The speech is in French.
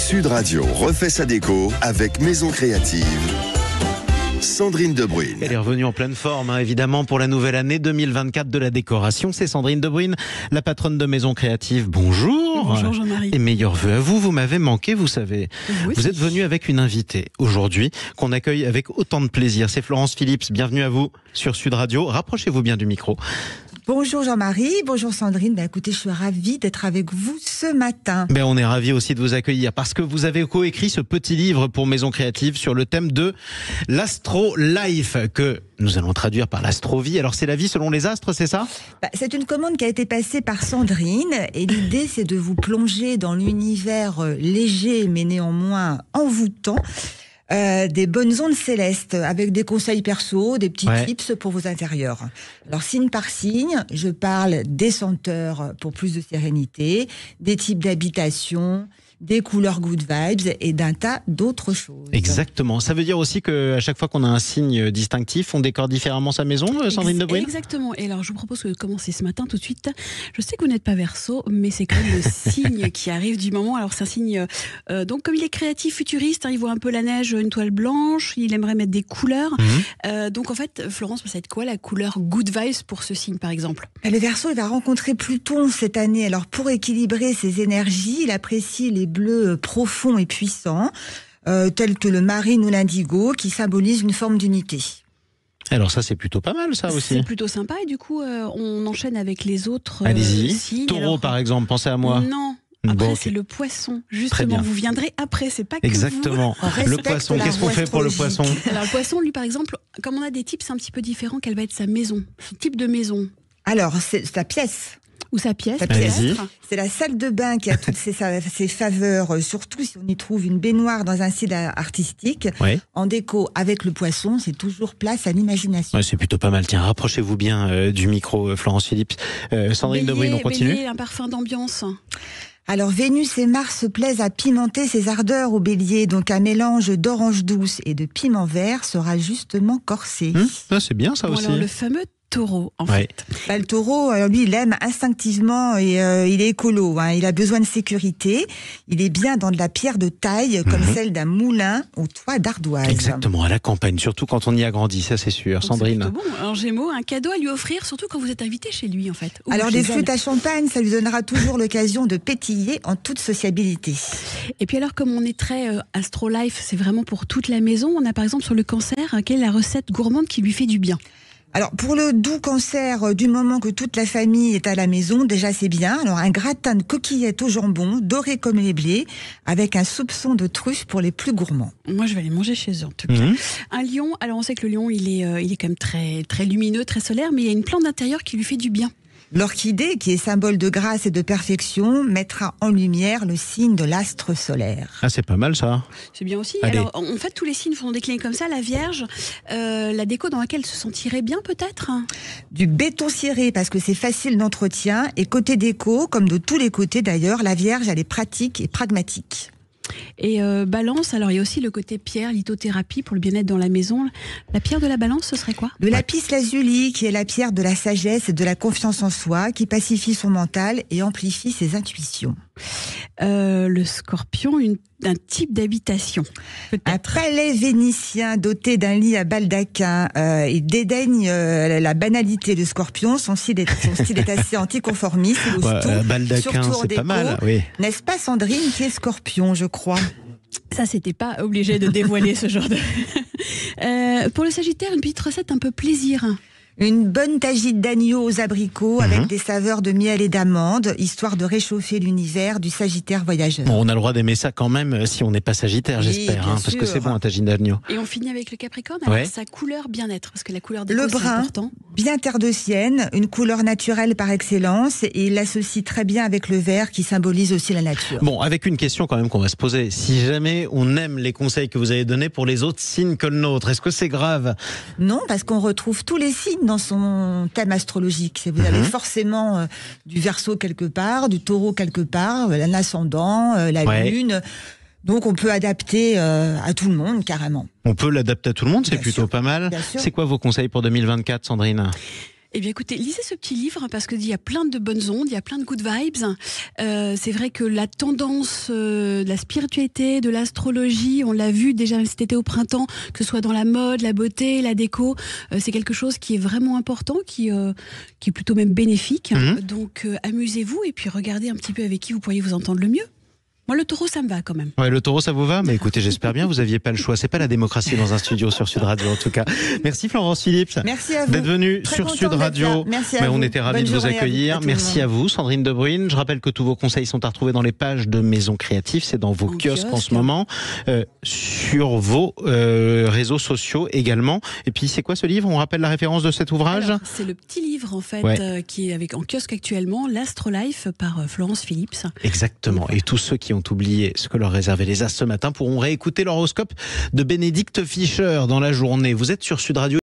Sud Radio refait sa déco avec Maison Créative. Sandrine Debruyne. Elle est revenue en pleine forme, évidemment, pour la nouvelle année 2024 de la décoration. C'est Sandrine Debruyne, la patronne de Maison Créative. Bonjour. Bonjour Jean-Marie. Et meilleurs vœux à vous. Vous m'avez manqué, vous savez. Oui. Vous êtes venue avec une invitée aujourd'hui qu'on accueille avec autant de plaisir. C'est Florence Phillips. Bienvenue à vous sur Sud Radio. Rapprochez-vous bien du micro. Bonjour Jean-Marie, bonjour Sandrine. Écoutez, je suis ravie d'être avec vous ce matin. On est ravis aussi de vous accueillir parce que vous avez coécrit ce petit livre pour Maison Créative sur le thème de l'astro-life que nous allons traduire par l'astrovie. Alors c'est la vie selon les astres, c'est ça ? C'est une commande qui a été passée par Sandrine et l'idée c'est de vous plonger dans l'univers léger mais néanmoins envoûtant des bonnes ondes célestes avec des conseils perso, des petits tips pour vos intérieurs. Alors signe par signe, je parle des senteurs pour plus de sérénité, des types d'habitation, des couleurs good vibes et d'un tas d'autres choses. Exactement. Ça veut dire aussi qu'à chaque fois qu'on a un signe distinctif, on décore différemment sa maison, Sandrine Debruyne ? Exactement. Et alors, je vous propose de commencer ce matin tout de suite. Je sais que vous n'êtes pas Verseau, mais c'est quand même le signe qui arrive du moment. Alors, c'est un signe... donc, comme il est créatif, futuriste, il voit un peu la neige, une toile blanche, il aimerait mettre des couleurs. Donc, en fait, Florence, ça va être quoi la couleur good vibes pour ce signe, par exemple ? Le Verseau, il va rencontrer Pluton cette année. Alors, pour équilibrer ses énergies, il apprécie les bleus profonds et puissants, tels que le marine ou l'indigo, qui symbolisent une forme d'unité. Alors ça, c'est plutôt pas mal, ça aussi. C'est plutôt sympa, et du coup, on enchaîne avec les autres Allez-y. signes. Taureau, par exemple, pensez à moi. Non. Après, c'est le poisson. Justement, vous viendrez après, c'est pas que exactement. vous. Le poisson, qu'est-ce qu'on fait pour le poisson ? Alors, le poisson, lui, par exemple, comme on a des types, c'est un petit peu différent. Quelle va être sa maison ? Ce type de maison ? Alors, c'est sa pièce. Ou sa pièce. C'est la salle de bain qui a toutes ses faveurs, surtout si on y trouve une baignoire dans un style artistique. En déco avec le poisson, c'est toujours place à l'imagination. C'est plutôt pas mal. Tiens, rapprochez-vous bien du micro, Florence Phillips. Sandrine Debruyne, on continue. Bélier, un parfum d'ambiance. Alors Vénus et Mars se plaisent à pimenter ses ardeurs au Bélier, donc un mélange d'orange douce et de piment vert sera justement corsé. C'est bien ça aussi. Alors le fameux Taureau, en fait. Le Taureau, lui, il aime instinctivement et il est écolo. Il a besoin de sécurité. Il est bien dans de la pierre de taille, comme celle d'un moulin au toit d'ardoise. Exactement, à la campagne, surtout quand on y a grandi, ça c'est sûr. Donc, Sandrine. C'est bon. Alors Gémeaux, un cadeau à lui offrir, surtout quand vous êtes invité chez lui, en fait. Alors des flûtes à champagne, ça lui donnera toujours l'occasion de pétiller en toute sociabilité. Et puis alors, comme on est très astro-life, c'est vraiment pour toute la maison. On a par exemple sur le Cancer, quelle est la recette gourmande qui lui fait du bien ? Alors, pour le doux Cancer, du moment que toute la famille est à la maison, déjà c'est bien. Alors, un gratin de coquillettes au jambon, doré comme les blés, avec un soupçon de truffe pour les plus gourmands. Moi, je vais aller manger chez eux, en tout cas. Un lion, alors on sait que le lion, il est quand même très, très lumineux, très solaire, mais il y a une plante d'intérieur qui lui fait du bien. L'orchidée, qui est symbole de grâce et de perfection, mettra en lumière le signe de l'astre solaire. Ah, c'est pas mal ça. C'est bien aussi. Allez. Alors, en fait, tous les signes sont déclinés comme ça. La Vierge, la déco dans laquelle elle se sentirait bien peut-être ? Du béton ciré, parce que c'est facile d'entretien. Et côté déco, comme de tous les côtés d'ailleurs, la Vierge, elle est pratique et pragmatique. Et Balance, alors il y a aussi le côté pierre, lithothérapie pour le bien-être dans la maison. La pierre de la Balance, ce serait quoi ? Le lapis lazuli, qui est la pierre de la sagesse et de la confiance en soi, qui pacifie son mental et amplifie ses intuitions. Le Scorpion, un type d'habitation. Un palais vénitien doté d'un lit à baldaquin. Il dédaigne la banalité de Scorpion. Son style est assez anticonformiste. Baldaquin, c'est pas mal. Oui. N'est-ce pas Sandrine qui est Scorpion, je crois ? Ça, c'était pas obligé de dévoiler ce genre de... Pour le Sagittaire, une petite recette un peu plaisir. Une bonne tagine d'agneau aux abricots avec des saveurs de miel et d'amande, histoire de réchauffer l'univers du Sagittaire voyageur. Bon, on a le droit d'aimer ça quand même si on n'est pas Sagittaire, j'espère, parce que c'est bon un tagine d'agneau. Et on finit avec le Capricorne, avec sa couleur bien-être, parce que la couleur des le brun, c'est important. Bien terre de Sienne, une couleur naturelle par excellence, et il l'associe très bien avec le vert qui symbolise aussi la nature. Bon, avec une question quand même qu'on va se poser. Si jamais on aime les conseils que vous avez donnés pour les autres signes que le nôtre, est-ce que c'est grave ? Non, parce qu'on retrouve tous les signes dans son thème astrologique. Vous avez forcément du Verseau quelque part, du Taureau quelque part, un ascendant, la Lune. Donc on peut adapter à tout le monde carrément. On peut l'adapter à tout le monde, c'est plutôt pas mal. C'est quoi vos conseils pour 2024, Sandrine ? Eh bien écoutez, lisez ce petit livre parce qu'il y a plein de bonnes ondes, il y a plein de good vibes. C'est vrai que la tendance de la spiritualité, de l'astrologie, on l'a vu déjà cet été au printemps, que ce soit dans la mode, la beauté, la déco, c'est quelque chose qui est vraiment important, qui est plutôt même bénéfique. Donc amusez-vous et puis regardez un petit peu avec qui vous pourriez vous entendre le mieux. Moi, le taureau, ça me va quand même. Ouais, le taureau, ça vous va? Mais écoutez, j'espère bien, vous n'aviez pas le choix. C'est pas la démocratie dans un studio sur Sud Radio, en tout cas. Merci Florence Philips. Merci à vous. D'être venue sur Sud Radio. Merci à vous. On était ravis de vous accueillir. Merci à vous, Sandrine De Bruyne. Je rappelle que tous vos conseils sont à retrouver dans les pages de Maison Créative. C'est dans vos kiosques en ce moment. Sur vos réseaux sociaux également. Et puis, c'est quoi ce livre? On rappelle la référence de cet ouvrage? C'est le petit livre, en fait, qui est en kiosque actuellement, l'Astrolife par Florence Philips. Exactement. Et tous ceux qui ont oublié ce que leur réservaient les As ce matin pourront réécouter l'horoscope de Bénédicte Fischer dans la journée. Vous êtes sur Sud Radio.